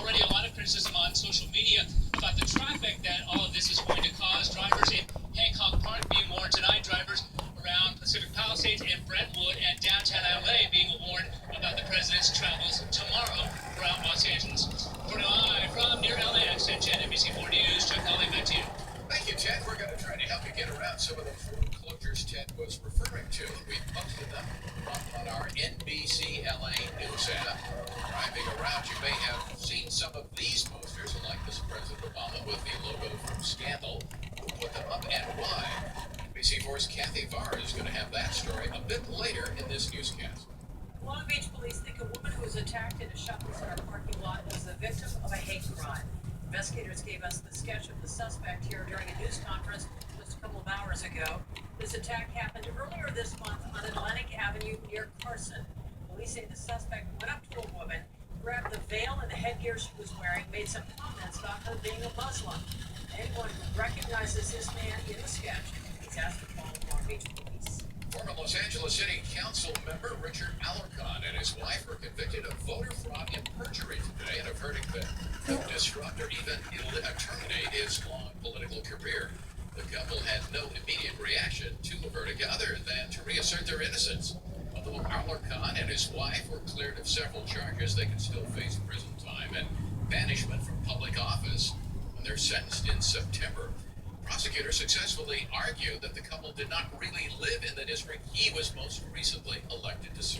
Already a lot of criticism on social media about the traffic that all of this is going to cause. Drivers in Hancock Park being warned tonight, drivers around Pacific Palisades and Brentwood and downtown LA being warned about the president's travels tomorrow throughout Los Angeles. Reporting live from near LAX at NBC4 News, Chuck Hawley, back to you. Thank you, Ted. We're going to try to help you get around some of the foreclosures Ted was referring to. We posted them up on our NBC LA News app. Driving around, you may have seen some of these posters, like this President Obama with the logo from Scandal. Who put them up and why? NBC4's Kathy Varr is going to have that story a bit later in this newscast. Long Beach police think a woman who was attacked in a shopping center parking lot was the victim of a hate crime. Investigators gave us the sketch of the suspect here during a news conference just a couple of hours ago. This attack happened earlier this month on Atlantic Avenue near Carson. Police say the suspect went up to a woman, grabbed the veil and the headgear she was wearing, made some comments about her being a Muslim. Anyone who recognizes this man in the sketch is asked to call Long Beach police. Former Los Angeles City Council member Richard Alarcon and his wife were convicted of voter fraud and perjury today in a verdict that could disrupt or even terminate his long political career. The couple had no immediate reaction to the verdict other than to reassert their innocence. Although Alarcon and his wife were cleared of several charges, they can still face prison time and banishment from public office when they're sentenced in September. Prosecutors successfully argued that the couple did not really live in the district he was most recently elected to serve.